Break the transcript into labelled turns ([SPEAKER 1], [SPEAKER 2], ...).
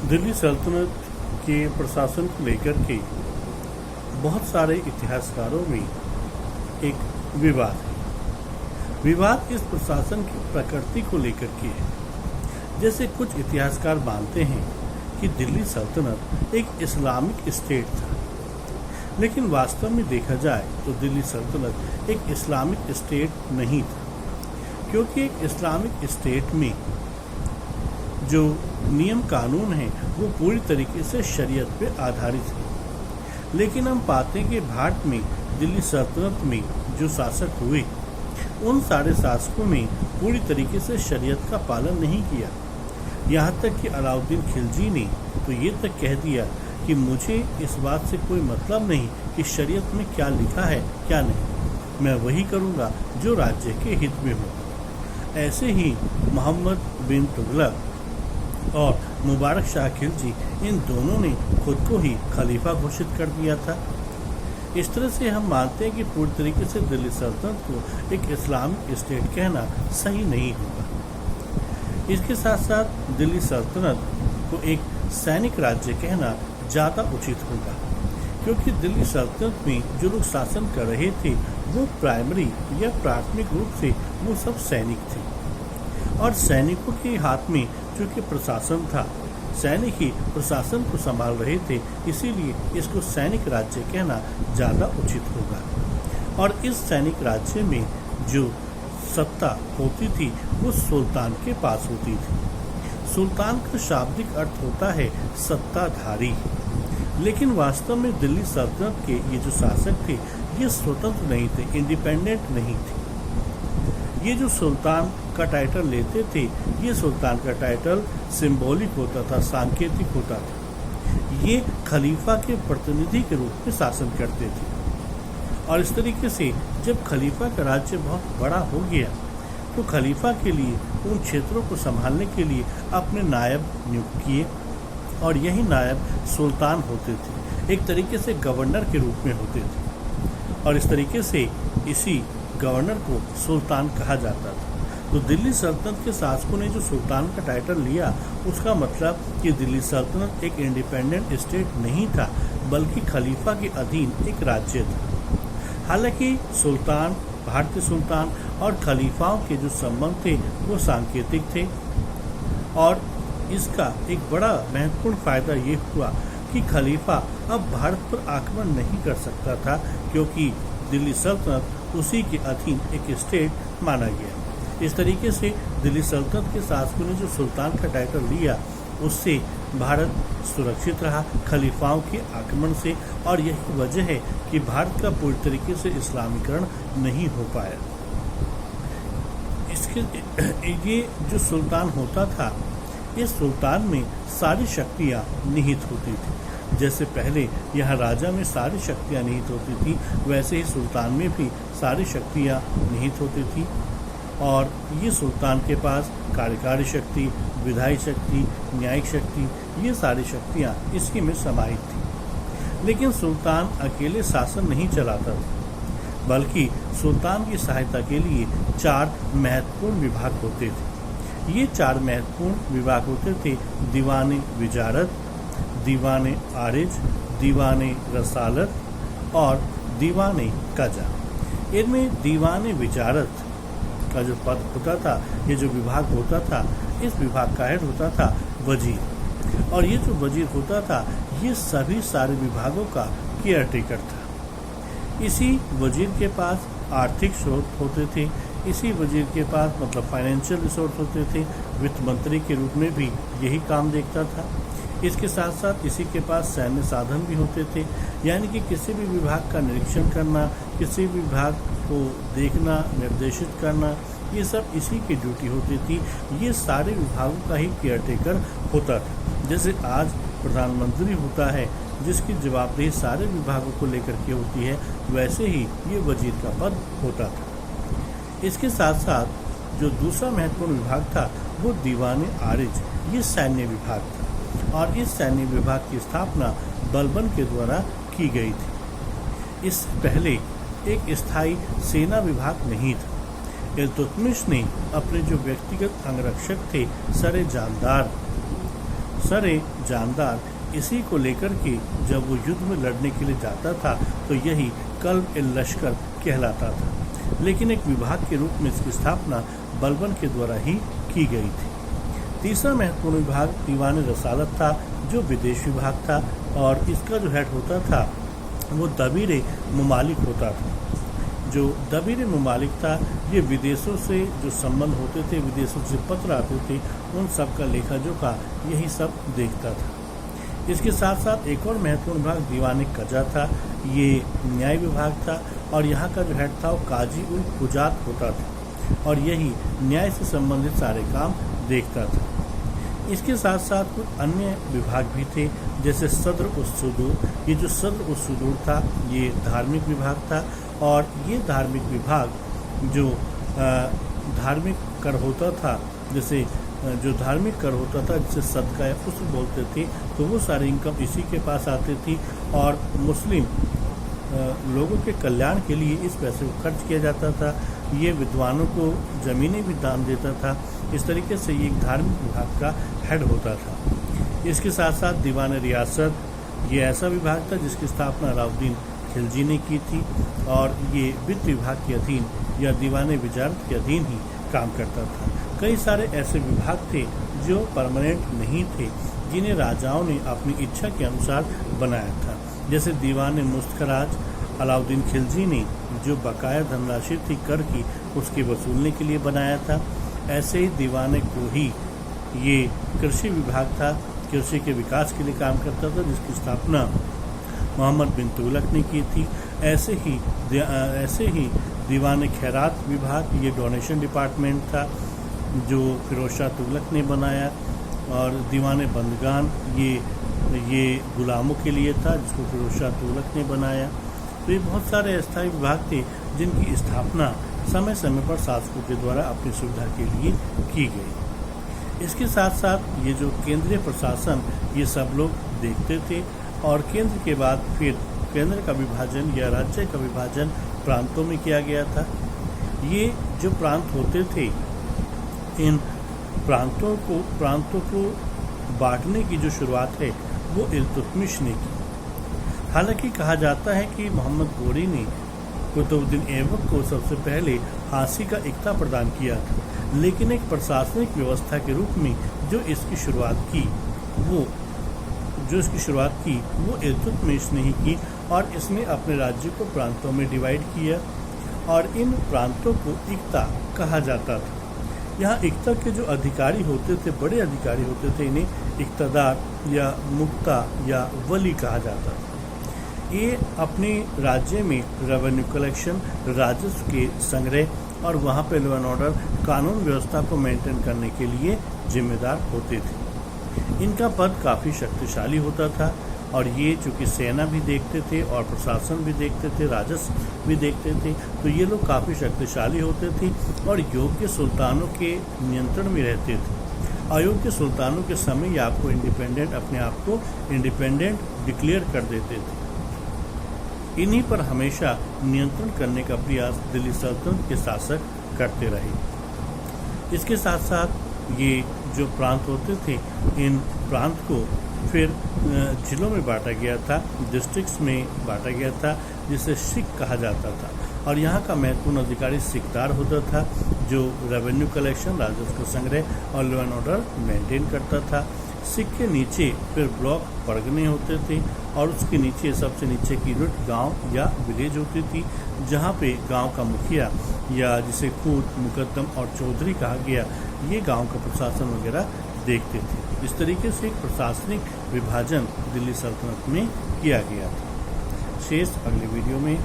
[SPEAKER 1] दिल्ली सल्तनत के प्रशासन को लेकर के बहुत सारे इतिहासकारों में एक विवाद है। विवाद इस प्रशासन की प्रकृति को लेकर के है। जैसे कुछ इतिहासकार मानते हैं कि दिल्ली सल्तनत एक इस्लामिक स्टेट था, लेकिन वास्तव में देखा जाए तो दिल्ली सल्तनत एक इस्लामिक स्टेट नहीं था, क्योंकि एक इस्लामिक स्टेट में जो नियम कानून है वो पूरी तरीके से शरीयत पे आधारित है। लेकिन हम पाते हैं कि भारत में दिल्ली सल्तनत में जो शासक हुए उन सारे शासकों ने पूरी तरीके से शरीयत का पालन नहीं किया। यहाँ तक कि अलाउद्दीन खिलजी ने तो ये तक कह दिया कि मुझे इस बात से कोई मतलब नहीं कि शरीयत में क्या लिखा है क्या नहीं, मैं वही करूँगा जो राज्य के हित में हो। ऐसे ही मोहम्मद बिन तुगलक और मुबारक शाह खिलजी, इन दोनों ने खुद को ही खलीफा घोषित कर दिया था। इस तरह से हम मानते हैं कि पूरी तरीके से दिल्ली सल्तनत को एक इस्लामिक स्टेट कहना सही नहीं होगा। इसके साथ साथ दिल्ली सल्तनत को एक सैनिक राज्य कहना ज़्यादा उचित होगा, क्योंकि दिल्ली सल्तनत में जो लोग शासन कर रहे थे वो प्राइमरी या प्राथमिक रूप से वो सब सैनिक थे, और सैनिकों के हाथ में चूँकि प्रशासन था, सैनिक ही प्रशासन को संभाल रहे थे, इसीलिए इसको सैनिक राज्य कहना ज़्यादा उचित होगा। और इस सैनिक राज्य में जो सत्ता होती थी वो सुल्तान के पास होती थी। सुल्तान का शाब्दिक अर्थ होता है सत्ताधारी, लेकिन वास्तव में दिल्ली सल्तनत के ये जो शासक थे ये स्वतंत्र नहीं थे, इंडिपेंडेंट नहीं थे। ये जो सुल्तान का टाइटल लेते थे, ये सुल्तान का टाइटल सिंबॉलिक होता था, सांकेतिक होता था। ये खलीफा के प्रतिनिधि के रूप में शासन करते थे, और इस तरीके से जब खलीफा का राज्य बहुत बड़ा हो गया तो खलीफा के लिए उन क्षेत्रों को संभालने के लिए अपने नायब नियुक्त किए, और यही नायब सुल्तान होते थे, एक तरीके से गवर्नर के रूप में होते थे, और इस तरीके से इसी गवर्नर को सुल्तान कहा जाता था। तो दिल्ली सल्तनत के शासकों ने जो सुल्तान का टाइटल लिया, उसका मतलब कि दिल्ली सल्तनत एक इंडिपेंडेंट स्टेट नहीं था, बल्कि खलीफा के अधीन एक राज्य था। हालांकि सुल्तान, भारतीय सुल्तान और खलीफाओं के जो संबंध थे वो सांकेतिक थे, और इसका एक बड़ा महत्वपूर्ण फायदा ये हुआ कि खलीफा अब भारत पर आक्रमण नहीं कर सकता था, क्योंकि दिल्ली सल्तनत उसी के अधीन एक स्टेट माना गया। इस तरीके से दिल्ली सल्तनत के शासकों ने जो सुल्तान का टाइटल लिया, उससे भारत सुरक्षित रहा खलीफाओं के आक्रमण से, और यही वजह है कि भारत का पूरी तरीके से इस्लामीकरण नहीं हो पाया। ये जो सुल्तान होता था, इस सुल्तान में सारी शक्तियाँ निहित होती थी। जैसे पहले यहाँ राजा में सारी शक्तियाँ निहित होती थी, वैसे ही सुल्तान में भी सारी शक्तियाँ निहित होती थी, और ये सुल्तान के पास कार्यकारी शक्ति, विधायी शक्ति, न्यायिक शक्ति, ये सारी शक्तियाँ इसी में समाहित थी। लेकिन सुल्तान अकेले शासन नहीं चलाता था, बल्कि सुल्तान की सहायता के लिए 4 महत्वपूर्ण विभाग होते थे। ये 4 महत्वपूर्ण विभाग होते थे: दीवान विजारत, दीवान आरिज, दीवान रसालत और दीवान कजा। इनमें दीवान विजारत का जो पद होता था, ये जो विभाग होता था, इस विभाग का हेड होता था वजीर, और ये जो वजीर होता था ये सभी सारे विभागों का केयर टेकर था। इसी वजीर के पास आर्थिक स्रोत होते थे, इसी वजीर के पास मतलब फाइनेंशियल रिसोर्स होते थे, वित्त मंत्री के रूप में भी यही काम देखता था। इसके साथ साथ इसी के पास सैन्य साधन भी होते थे, यानी कि किसी भी विभाग का निरीक्षण करना, किसी भी विभाग को देखना, निर्देशित करना, ये सब इसी की ड्यूटी होती थी। ये सारे विभागों का ही केयरटेकर होता था। जैसे आज प्रधानमंत्री होता है जिसकी जवाबदेही सारे विभागों को लेकर के होती है, वैसे ही ये वजीर का पद होता था। इसके साथ साथ जो दूसरा महत्वपूर्ण विभाग था वो दीवान आरिज, ये सैन्य विभाग था, और इस सैन्य विभाग की स्थापना बलबन के द्वारा की गई थी। इससे पहले एक स्थायी सेना विभाग नहीं था। इल्तुतमिश ने अपने जो व्यक्तिगत अंगरक्षक थे सरे जानदार सरे जानदार इसी को लेकर के जब वो युद्ध में लड़ने के लिए जाता था तो यही कल्ब ए लश्कर कहलाता था। लेकिन एक विभाग के रूप में इसकी स्थापना बलबन के द्वारा ही की गई थी। तीसरा महत्वपूर्ण विभाग दीवान रसालत था, जो विदेश विभाग था, और इसका जो हेड होता था वो दबीर मुमालिक होता था। जो दबीर मुमालिक था, ये विदेशों से जो संबंध होते थे, विदेशों से पत्र आते थे, उन सब का लेखा जोखा यही सब देखता था। इसके साथ साथ एक और महत्वपूर्ण विभाग दीवान कजा था, ये न्याय विभाग था, और यहाँ का जो हेड था वो काजी उल हुजात होता था, और यही न्याय से संबंधित सारे काम देखता था। इसके साथ साथ कुछ अन्य विभाग भी थे, जैसे सदर उस सुदूर। ये जो सदर उस सुदूर था ये धार्मिक विभाग था, और ये धार्मिक विभाग जो धार्मिक कर होता था, जैसे जो धार्मिक कर होता था जिसे सदका या उस बोलते थे, तो वो सारी इनकम इसी के पास आती थी, और मुस्लिम लोगों के कल्याण के लिए इस पैसे को खर्च किया जाता था। ये विद्वानों को ज़मीनें भी दान देता था। इस तरीके से ये एक धार्मिक विभाग का हेड होता था। इसके साथ साथ दीवान रियासत, ये ऐसा विभाग था जिसकी स्थापना अलाउद्दीन खिलजी ने की थी, और ये वित्त विभाग के अधीन या दीवान वजारत के अधीन ही काम करता था। कई सारे ऐसे विभाग थे जो परमानेंट नहीं थे, जिन्हें राजाओं ने अपनी इच्छा के अनुसार बनाया था। जैसे दीवान मुस्तखराज अलाउद्दीन खिलजी ने जो बकाया धनराशि थी कर की, उसके वसूलने के लिए बनाया था। ऐसे ही दीवान कोही, ये कृषि विभाग था, कृषि के विकास के लिए काम करता था, जिसकी स्थापना मोहम्मद बिन तुगलक ने की थी। ऐसे ही दीवान खैरात विभाग, ये डोनेशन डिपार्टमेंट था जो फिरोज शाह तुगलक ने बनाया। और दीवान बंदगान, ये गुलामों के लिए था, जिसको फिरोज शाह तुगलक ने बनाया। तो ये बहुत सारे अस्थायी विभाग थे जिनकी स्थापना समय समय पर शासकों के द्वारा अपनी सुविधा के लिए की गई। इसके साथ साथ ये जो केंद्रीय प्रशासन, ये सब लोग देखते थे, और केंद्र के बाद फिर केंद्र का विभाजन या राज्य का विभाजन प्रांतों में किया गया था। ये जो प्रांत होते थे, इन प्रांतों को बांटने की जो शुरुआत है वो इल्तुतमिश ने की। हालांकि कहा जाता है कि मोहम्मद गोरी ने कुतुबुद्दीन ऐबक को सबसे पहले फांसी का इक्ता प्रदान किया था, लेकिन एक प्रशासनिक व्यवस्था के रूप में जो इसकी शुरुआत की वो इल्तुतमिश ने ही की, और इसने अपने राज्य को प्रांतों में डिवाइड किया, और इन प्रांतों को इक्ता कहा जाता था। यहाँ इक्ता के जो अधिकारी होते थे, बड़े अधिकारी होते थे, इन्हें इक्तदार या मुक्ता या वली कहा जाता था। ये अपने राज्य में रेवेन्यू कलेक्शन, राजस्व के संग्रह, और वहाँ पे लॉ एंड ऑर्डर, कानून व्यवस्था को मेंटेन करने के लिए जिम्मेदार होते थे। इनका पद काफ़ी शक्तिशाली होता था, और ये चूँकि सेना भी देखते थे और प्रशासन भी देखते थे, राजस्व भी देखते थे, तो ये लोग काफ़ी शक्तिशाली होते थे और योग्य सुल्तानों के नियंत्रण में रहते थे। अयोग्य सुल्तानों के समय ये अपने आप को इंडिपेंडेंट डिक्लेयर कर देते थे। इन्हीं पर हमेशा नियंत्रण करने का प्रयास दिल्ली सल्तनत के शासक करते रहे। इसके साथ साथ ये जो प्रांत होते थे, इन प्रांत को फिर जिलों में बांटा गया था, डिस्ट्रिक्ट्स में बांटा गया था, जिसे सिख कहा जाता था। और यहाँ का महत्वपूर्ण अधिकारी सिकदार होता था, जो रेवेन्यू कलेक्शन, राजस्व का संग्रह और लॉ एंड ऑर्डर मेंटेन करता था। सिख के नीचे फिर ब्लॉक परगने होते थे, और उसके नीचे सबसे नीचे की यूनिट गांव या विलेज होती थी, जहाँ पे गांव का मुखिया या जिसे खूद, मुकद्दम और चौधरी कहा गया, ये गांव का प्रशासन वगैरह देखते थे। इस तरीके से एक प्रशासनिक विभाजन दिल्ली सल्तनत में किया गया था। शेष अगले वीडियो में